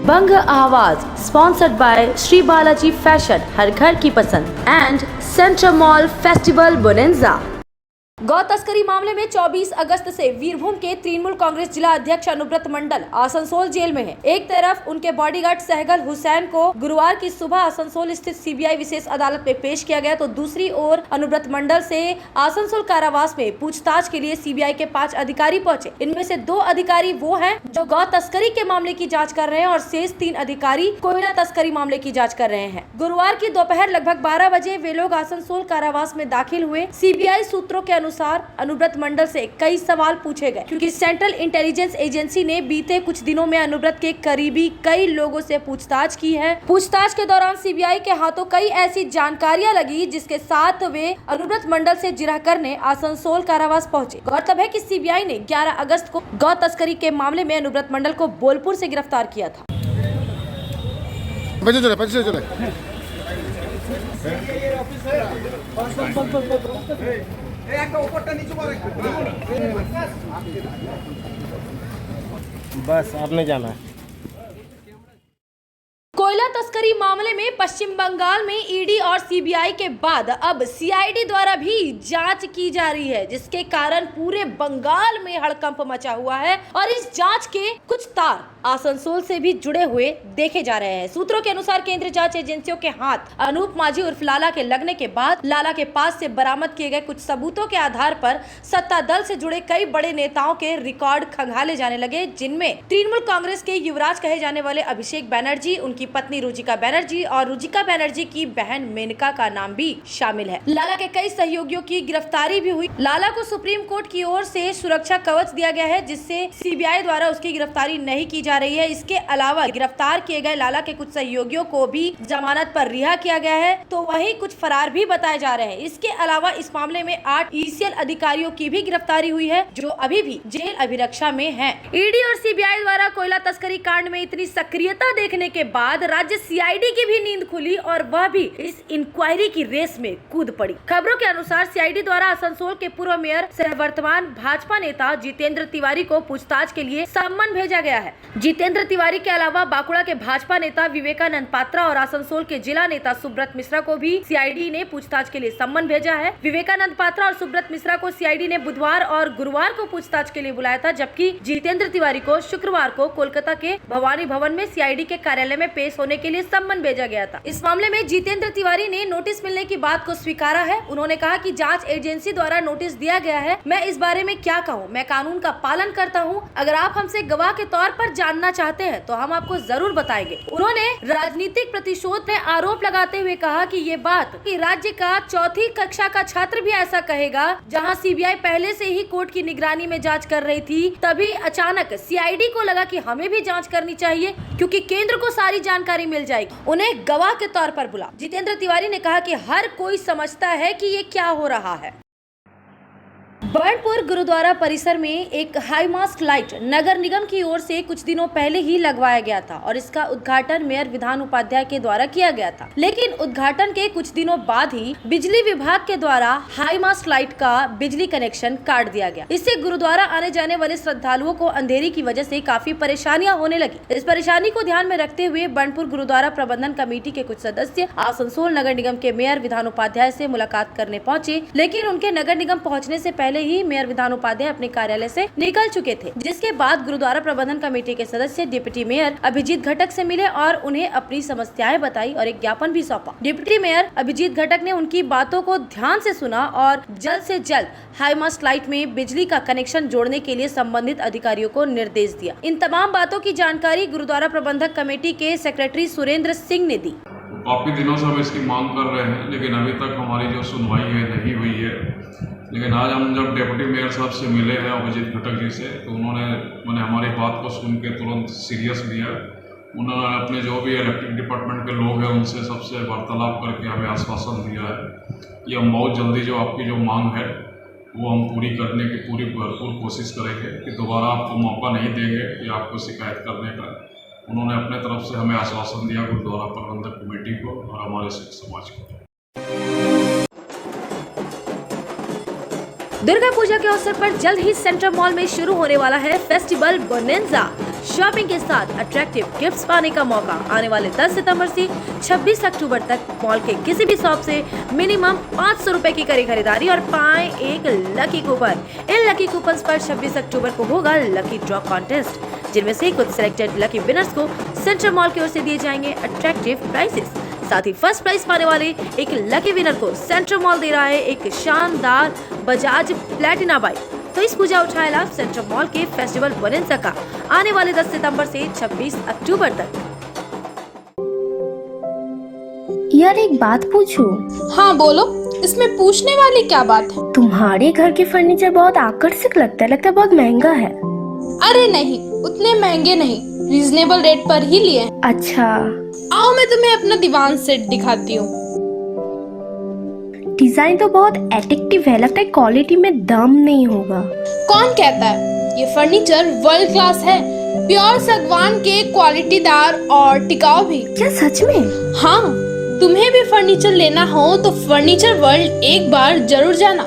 Bang Awaz sponsored by Shri Balaji fashion, हर घर की पसंद and central mall festival bonanza. गौ तस्करी मामले में 24 अगस्त से वीरभूम के तृणमूल कांग्रेस जिला अध्यक्ष अनुब्रत मंडल आसनसोल जेल में है। एक तरफ उनके बॉडीगार्ड सहगल हुसैन को गुरुवार की सुबह आसनसोल स्थित सीबीआई विशेष अदालत में पेश किया गया, तो दूसरी ओर अनुब्रत मंडल से आसनसोल कारावास में पूछताछ के लिए सीबीआई के 5 अधिकारी पहुंचे। इनमें से 2 अधिकारी वो हैं जो गौ तस्करी के मामले की जाँच कर रहे हैं और शेष 3 अधिकारी कोयला तस्करी मामले की जाँच कर रहे हैं। गुरुवार की दोपहर लगभग 12 बजे वे लोग आसनसोल कारावास में दाखिल हुए। सीबीआई सूत्रों के अनुसार अनुब्रत मंडल से कई सवाल पूछे गए, क्योंकि सेंट्रल इंटेलिजेंस एजेंसी ने बीते कुछ दिनों में अनुब्रत के करीबी कई लोगों से पूछताछ की है। पूछताछ के दौरान सीबीआई के हाथों कई ऐसी जानकारियां लगी जिसके साथ वे अनुब्रत मंडल से जिरह करने आसनसोल कारावास पहुंचे। गौरतलब है कि सीबीआई ने 11 अगस्त को गौ तस्करी के मामले में अनुब्रत मंडल को बोलपुर से गिरफ्तार किया था। बस आपने जाना है। कोयला तस्करी मामले में पश्चिम बंगाल में ईडी और सीबीआई के बाद अब सीआईडी द्वारा भी जांच की जा रही है, जिसके कारण पूरे बंगाल में हड़कंप मचा हुआ है और इस जांच के कुछ तार आसनसोल से भी जुड़े हुए देखे जा रहे हैं। सूत्रों के अनुसार केंद्रीय जांच एजेंसियों के हाथ अनूप माझी उर्फ लाला के लगने के बाद लाला के पास से बरामद किए गए कुछ सबूतों के आधार पर सत्ता दल से जुड़े कई बड़े नेताओं के रिकॉर्ड खंगाले जाने लगे, जिनमें तृणमूल कांग्रेस के युवराज कहे जाने वाले अभिषेक बैनर्जी, उनकी पत्नी रुचिका बैनर्जी और रुचिका बैनर्जी की बहन मेनका का नाम भी शामिल है। लाला के कई सहयोगियों की गिरफ्तारी भी हुई। लाला को सुप्रीम कोर्ट की ओर से सुरक्षा कवच दिया गया है, जिससे सीबीआई द्वारा उसकी गिरफ्तारी नहीं की जा रही है। इसके अलावा गिरफ्तार किए गए लाला के कुछ सहयोगियों को भी जमानत पर रिहा किया गया है, तो वहीं कुछ फरार भी बताए जा रहे हैं। इसके अलावा इस मामले में 8 ईसीएल अधिकारियों की भी गिरफ्तारी हुई है, जो अभी भी जेल अभिरक्षा में हैं। ईडी और सीबीआई द्वारा कोयला तस्करी कांड में इतनी सक्रियता देखने के बाद राज्य सीआईडी की भी नींद खुली और वह भी इस इंक्वायरी की रेस में कूद पड़ी। खबरों के अनुसार सीआईडी द्वारा आसनसोल के पूर्व मेयर सह वर्तमान भाजपा नेता जितेंद्र तिवारी को पूछताछ के लिए सम्मन भेजा गया है। जितेंद्र तिवारी के अलावा बांकुड़ा के भाजपा नेता विवेकानंद पात्रा और आसनसोल के जिला नेता सुब्रत मिश्रा को भी सीआईडी ने पूछताछ के लिए सम्मन भेजा है। विवेकानंद पात्रा और सुब्रत मिश्रा को सीआईडी ने बुधवार और गुरुवार को पूछताछ के लिए बुलाया था, जबकि जितेंद्र तिवारी को शुक्रवार को कोलकाता के भवानी भवन में सीआईडी के कार्यालय में पेश होने के लिए सम्मन भेजा गया था। इस मामले में जितेंद्र तिवारी ने नोटिस मिलने की बात को स्वीकारा है। उन्होंने कहा कि जांच एजेंसी द्वारा नोटिस दिया गया है, मैं इस बारे में क्या कहूँ, मैं कानून का पालन करता हूँ। अगर आप हमसे गवाह के तौर पर जानना चाहते हैं तो हम आपको जरूर बताएंगे। उन्होंने राजनीतिक प्रतिशोध में आरोप लगाते हुए कहा कि ये बात कि राज्य का 4ठी कक्षा का छात्र भी ऐसा कहेगा, जहाँ सीबीआई पहले से ही कोर्ट की निगरानी में जाँच कर रही थी, तभी अचानक सीआईडी को लगा कि हमें भी जाँच करनी चाहिए क्योंकि केंद्र को सारी जानकारी मिल जाएगी। उन्हें गवाह के तौर पर बुला। जितेंद्र तिवारी ने कहा कि हर कोई समझता है कि ये क्या हो रहा है। बर्नपुर गुरुद्वारा परिसर में एक हाई मास्ट लाइट नगर निगम की ओर से कुछ दिनों पहले ही लगवाया गया था और इसका उद्घाटन मेयर विधान उपाध्याय के द्वारा किया गया था, लेकिन उद्घाटन के कुछ दिनों बाद ही बिजली विभाग के द्वारा हाई मास्ट लाइट का बिजली कनेक्शन काट दिया गया। इससे गुरुद्वारा आने जाने वाले श्रद्धालुओं को अंधेरी की वजह से काफी परेशानियां होने लगी। इस परेशानी को ध्यान में रखते हुए बर्नपुर गुरुद्वारा प्रबंधन कमेटी के कुछ सदस्य आसनसोल नगर निगम के मेयर विधान उपाध्याय से मुलाकात करने पहुंचे, लेकिन उनके नगर निगम पहुंचने से पहले ही मेयर विधान उपाध्याय अपने कार्यालय से निकल चुके थे, जिसके बाद गुरुद्वारा प्रबंधन कमेटी के सदस्य डिप्टी मेयर अभिजीत घटक से मिले और उन्हें अपनी समस्याएं बताई और एक ज्ञापन भी सौंपा। डिप्टी मेयर अभिजीत घटक ने उनकी बातों को ध्यान से सुना और जल्द से जल्द हाई मास्ट लाइट में बिजली का कनेक्शन जोड़ने के लिए संबंधित अधिकारियों को निर्देश दिया। इन तमाम बातों की जानकारी गुरुद्वारा प्रबंधक कमेटी के सेक्रेटरी सुरेंद्र सिंह ने दी। काफ़ी दिनों से हम इसकी मांग कर रहे हैं, लेकिन अभी तक हमारी जो सुनवाई है नहीं हुई है। लेकिन आज हम जब डिप्टी मेयर साहब से मिले हैं अभिजीत घटक जी से, तो मैंने हमारी बात को सुन के तुरंत सीरियस लिया। उन्होंने अपने जो भी इलेक्ट्रिक डिपार्टमेंट के लोग हैं उनसे सबसे वार्तालाप करके हमें आश्वासन दिया है कि हम बहुत जल्दी जो आपकी जो मांग है वो हम पूरी करने की पूरी भरपूर कोशिश करेंगे, कि दोबारा आपको मौका नहीं देंगे कि आपको शिकायत करने का। उन्होंने अपने तरफ से हमें आश्वासन दिया गुरुद्वारा प्रबंधक कमेटी को और हमारे सिख समाज को। दुर्गा पूजा के अवसर पर जल्द ही सेंट्रल मॉल में शुरू होने वाला है फेस्टिवल बोनेंजा। शॉपिंग के साथ अट्रैक्टिव गिफ्ट्स पाने का मौका। आने वाले 10 सितंबर से 26 अक्टूबर तक मॉल के किसी भी शॉप से मिनिमम 500 रुपए की करें खरीदारी और पाएं एक लकी कूपन। इन लकी कूपन पर 26 अक्टूबर को होगा लकी ड्रॉ कॉन्टेस्ट, जिनमें से कुछ सिलेक्टेड लकी विनर्स को सेंट्रल मॉल की ओर से दिए जाएंगे अट्रैक्टिव प्राइजेस। साथ ही फर्स्ट प्राइज पाने वाले एक लकी विनर को सेंट्रल मॉल दे रहा है एक शानदार बजाज प्लेटिना बाइक। तो इस पूजा उठाए लाभ सेंट्रल मॉल के फेस्टिवल बोनेंजा का आने वाले 10 सितंबर से 26 अक्टूबर तक। यार एक बात पूछूं? हाँ बोलो, इसमें पूछने वाली क्या बात है? तुम्हारे घर के फर्नीचर बहुत आकर्षक लगता है बहुत महंगा है। अरे नहीं, उतने महंगे नहीं, रीजनेबल रेट पर ही लिए। अच्छा, आओ मैं तुम्हें अपना दीवान सेट दिखाती हूँ। डिजाइन तो बहुत एट्रैक्टिव है, लगता है क्वालिटी में दम नहीं होगा। कौन कहता है? ये फर्नीचर वर्ल्ड क्लास है, प्योर सागवान के, क्वालिटीदार और टिकाऊ भी। क्या सच में? हाँ, तुम्हें भी फर्नीचर लेना हो तो फर्नीचर वर्ल्ड एक बार जरूर जाना।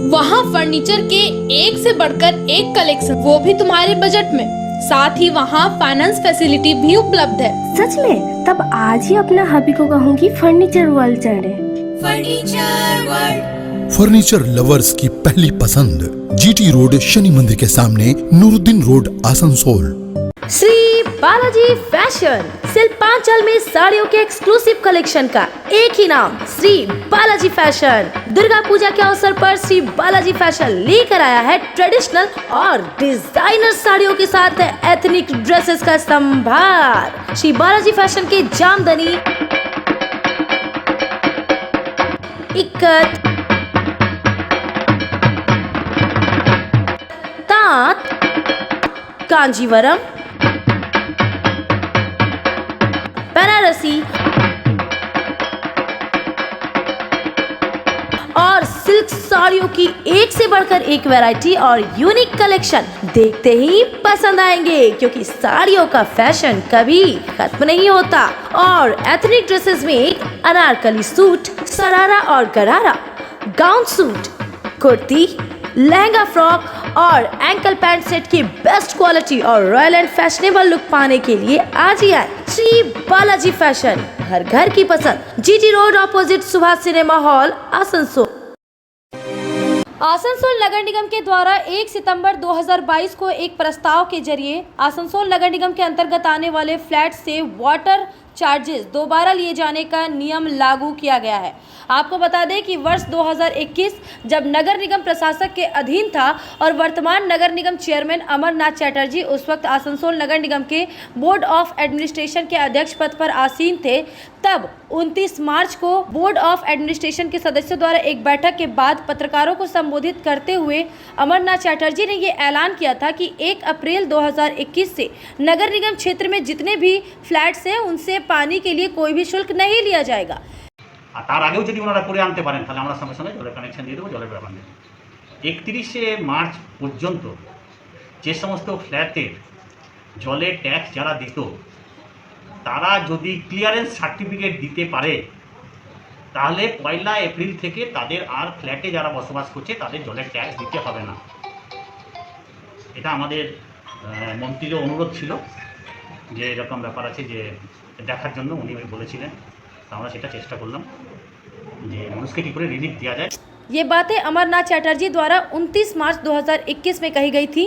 वहाँ फर्नीचर के एक से बढ़कर एक कलेक्शन, वो भी तुम्हारे बजट में। साथ ही वहाँ फाइनेंस फैसिलिटी भी उपलब्ध है। सच में? तब आज ही अपना हबी को कहूँगी फर्नीचर वर्ल्ड चले। फर्नीचर लवर्स की पहली पसंद, जीटी रोड, शनि मंदिर के सामने, नूरुद्दीन रोड, आसनसोल। श्री बालाजी फैशन शिल्पांचल में साड़ियों के एक्सक्लूसिव कलेक्शन का एक ही नाम, श्री बालाजी फैशन। दुर्गा पूजा के अवसर पर श्री बालाजी फैशन लेकर आया है ट्रेडिशनल और डिजाइनर साड़ियों के साथ एथनिक ड्रेसेस का संभार। श्री बालाजी फैशन के जामदनी, इक्कत, तांत, कांजीवरम, बनारसी और सिल्क साड़ियों की एक से बढ़कर एक वैरायटी और यूनिक कलेक्शन देखते ही पसंद आएंगे, क्योंकि साड़ियों का फैशन कभी खत्म नहीं होता। और एथनिक ड्रेसेस में अनारकली सूट, सरारा और गरारा, gown suit, kurti, lehenga frock और एंकल पैंट सेट की बेस्ट क्वालिटी और रॉयल एंड फैशनेबल लुक पाने के लिए आज ही आए श्री बालाजी फैशन। हर घर की पसंद, GT road opposite Subhash cinema hall, Asansol. Asansol नगर निगम के द्वारा 1 सितंबर 2022 को एक प्रस्ताव के जरिए आसनसोल नगर निगम के अंतर्गत आने वाले फ्लैट से वाटर चार्जेस दोबारा लिए जाने का नियम लागू किया गया है। आपको बता दें कि वर्ष 2021 जब नगर निगम प्रशासक के अधीन था और वर्तमान नगर निगम चेयरमैन अमरनाथ चटर्जी उस वक्त आसनसोल नगर निगम के बोर्ड ऑफ एडमिनिस्ट्रेशन के अध्यक्ष पद पर आसीन थे, तब 29 मार्च को बोर्ड ऑफ एडमिनिस्ट्रेशन के सदस्यों द्वारा एक बैठक के बाद पत्रकारों को संबोधित करते हुए अमरनाथ चटर्जी ने ये ऐलान किया था कि 1 अप्रैल 2021 से नगर निगम क्षेत्र में जितने भी फ्लैट्स हैं उनसे पानी के लिए कोई भी शुल्क नहीं लिया जाएगा। তার আগেও যদি ওনারা করে আনতে পারেন তাহলে আমরা সঙ্গে সঙ্গে জলের কানেকশন দিয়ে দেবো, জলের ব্যাপার নেই। 31শে মার্চ পর্যন্ত যে সমস্ত ফ্ল্যাটের জলের ট্যাক্স যারা দিত তারা যদি ক্লিয়ারেন্স সার্টিফিকেট দিতে পারে তাহলে 1 এপ্রিল থেকে তাদের আর ফ্ল্যাটে যারা বসবাস করছে তাদের জলের ট্যাক্স দিতে হবে না। এটা আমাদের মন্ত্রীর অনুরোধ ছিল যে এরকম ব্যাপার আছে, যে দেখার জন্য উনি বলেছিলেন, আমরা সেটা চেষ্টা করলাম যে মানুষকে কি করে রিলিফ দেওয়া যায়। ये बातें अमरनाथ चटर्जी द्वारा 29 मार्च 2021 में कही गई थी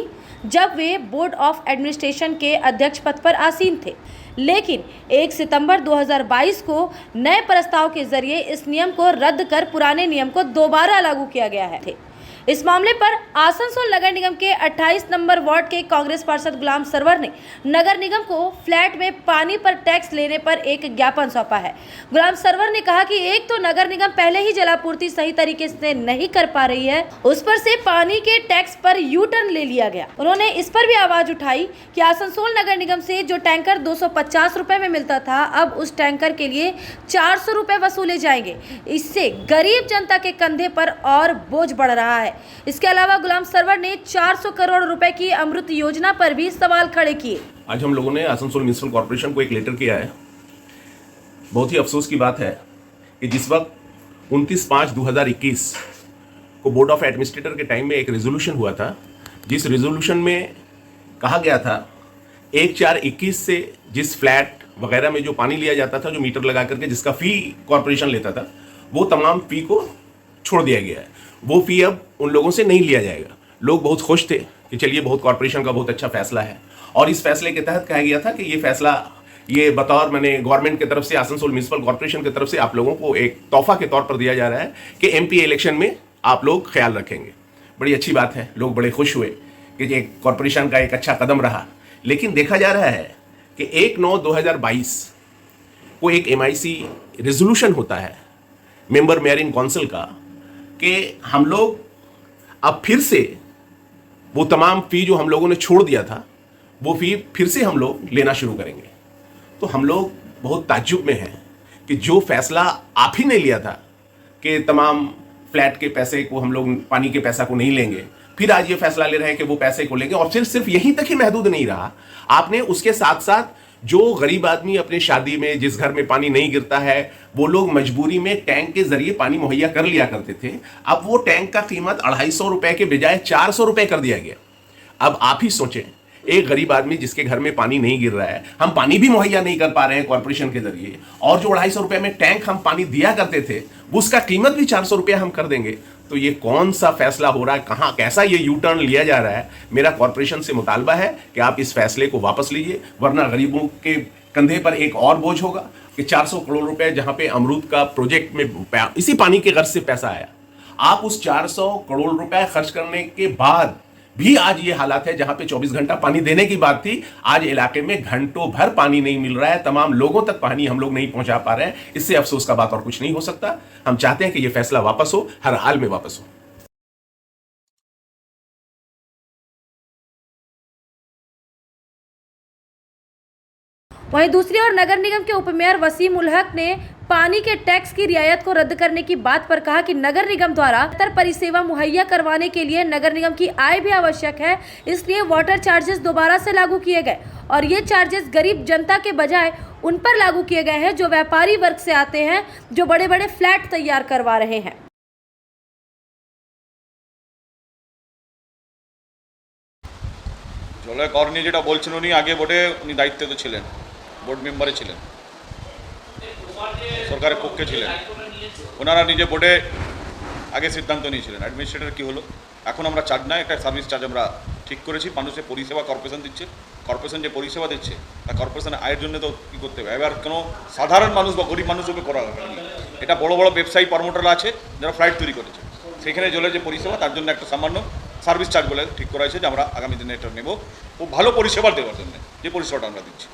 जब वे बोर्ड ऑफ एडमिनिस्ट्रेशन के अध्यक्ष पद पर आसीन थे। लेकिन 1 सितंबर 2022 को नए प्रस्ताव के जरिए इस नियम को रद्द कर पुराने नियम को दोबारा लागू किया गया है। इस मामले पर आसनसोल नगर निगम के 28 नंबर वार्ड के कांग्रेस पार्षद गुलाम सरवर ने नगर निगम को फ्लैट में पानी पर टैक्स लेने पर एक ज्ञापन सौंपा है। गुलाम सरवर ने कहा कि एक तो नगर निगम पहले ही जलापूर्ति सही तरीके से नहीं कर पा रही है, उस पर से पानी के टैक्स पर यू टर्न ले लिया गया। उन्होंने इस पर भी आवाज उठाई कि आसनसोल नगर निगम से जो टैंकर 250 रुपए में मिलता था, अब उस टैंकर के लिए 400 रुपए वसूले जाएंगे। इससे गरीब जनता के कंधे पर और बोझ बढ़ रहा है। इसके अलावा गुलाम सरवर ने 400 करोड़ रुपए की अमृत योजना पर भी सवाल खड़े किए। आज हम लोगों ने आसनसोल म्युनिसिपल कॉर्पोरेशन को एक लेटर किया है। बहुत ही अफसोस की बात है कि जिस वक्त 29/5/2021 को बोर्ड ऑफ एडमिनिस्ट्रेटर के टाइम में एक रेजोल्यूशन हुआ था, जिस रेजोल्यूशन में कहा गया था 1/4/21 से जिस फ्लैट वगैरह में जो पानी लिया जाता था, जो मीटर लगा करके जिसका फ़ी कॉरपोरेशन लेता था, वो तमाम फ़ी को छोड़ दिया गया है। वो फ़ी अब उन लोगों से नहीं लिया जाएगा। लोग बहुत खुश थे कि चलिए बहुत कॉरपोरेशन का बहुत अच्छा फैसला है, और इस फैसले के तहत कहा गया था कि ये फैसला ये बतौर मैंने गवर्नमेंट की तरफ से, आसनसोल म्यूनसिपल कॉरपोरेशन की तरफ से आप लोगों को एक तोहफा के तौर पर दिया जा रहा है कि एमपी इलेक्शन में आप लोग ख्याल रखेंगे। बड़ी अच्छी बात है, लोग बड़े खुश हुए कि ये कॉरपोरेशन का एक अच्छा कदम रहा। लेकिन देखा जा रहा है कि 1/9/2022 को एक MIC रेजोल्यूशन होता है मेंबर मेयर इन काउंसिल का कि हम लोग अब फिर से वो तमाम फ़ी जो हम लोगों ने छोड़ दिया था, वो फ़ी फिर से हम लोग लेना शुरू करेंगे। तो हम लोग बहुत ताज्जुब में हैं कि जो फैसला आप ही ने लिया था कि तमाम फ्लैट के पैसे को हम लोग, पानी के पैसा को नहीं लेंगे, फिर आज ये फैसला ले रहे हैं कि वो पैसे को लेंगे। और फिर सिर्फ यहीं तक ही महदूद नहीं रहा, आपने उसके साथ साथ जो गरीब आदमी अपने शादी में जिस घर में पानी नहीं गिरता है, वो लोग मजबूरी में टैंक के जरिए पानी मुहैया कर लिया करते थे, अब वो टैंक का कीमत 250 रुपए के बजाय 400 रुपए कर दिया गया। अब आप ही सोचें, एक गरीब आदमी जिसके घर में पानी नहीं गिर रहा है, हम पानी भी मुहैया नहीं कर पा रहे हैं कॉर्पोरेशन के जरिए, और जो 250 रुपए में टैंक हम पानी दिया करते थे उसका कीमत भी 400 रुपया हम कर देंगे। तो ये कौन सा फैसला हो रहा है, कहाँ कैसा ये यू टर्न लिया जा रहा है? मेरा कॉर्पोरेशन से मुतालबा है कि आप इस फैसले को वापस लीजिए, वरना गरीबों के कंधे पर एक और बोझ होगा कि 400 करोड़ रुपए जहां पे अमरूद का प्रोजेक्ट में इसी पानी के गर्ज से पैसा आया, आप उस 400 करोड़ रुपए खर्च करने के बाद भी आज ये हालात है जहां पे 24 घंटा पानी देने की बात थी, आज इलाके में घंटों भर पानी नहीं मिल रहा है, तमाम लोगों तक पानी हम लोग नहीं पहुंचा पा रहे हैं। इससे अफसोस का बात और कुछ नहीं हो सकता। हम चाहते हैं कि ये फैसला वापस हो, हर हाल में वापस हो। वहीं दूसरी ओर नगर निगम के उपमेयर वसीम उल हक ने पानी के टैक्स की रियायत को रद्द करने की बात पर कहा कि नगर निगम द्वारा बेहतर परिसेवा मुहैया करवाने के लिए नगर निगम की आय भी आवश्यक है, इसलिए वाटर चार्जेस दोबारा से लागू किए गए और ये चार्जेस गरीब जनता के बजाय उन पर लागू किए गए हैं जो व्यापारी वर्ग से आते हैं, जो बड़े बड़े फ्लैट तैयार करवा रहे हैं। জলে কর নিয়ে যেটা বলছেন, উনি আগে বোর্ডে উনি দায়িত্বে তো ছিলেন, বোর্ড মেম্বারে ছিলেন, সরকারের পক্ষে ছিলেন, ওনারা নিজে বোর্ডে আগে সিদ্ধান্ত নিয়েছিলেন। অ্যাডমিনিস্ট্রেটর কী হলো, এখন আমরা চার্জ না, একটা সার্ভিস চার্জ আমরা ঠিক করেছি। মানুষের পরিষেবা কর্পোরেশন দিচ্ছে, কর্পোরেশন যে পরিষেবা দিচ্ছে তা কর্পোরেশনের আয়ের জন্য তো কী করতে হবে। এবার কোনো সাধারণ মানুষ বা গরিব মানুষকে করা হবে, এটা বড় বড় ব্যবসায়ী প্রমোটাররা আছে যারা ফ্লাইট তৈরি করেছে, সেখানে জলের যে পরিষেবা তার জন্য একটা সামান্য সার্ভিস চার্জ বলে ঠিক করা হয়েছে যে আমরা আগামী দিনে এটা নেব, খুব ভালো পরিষেবা দেওয়ার জন্য যে পরিষেবাটা আমরা দিচ্ছি।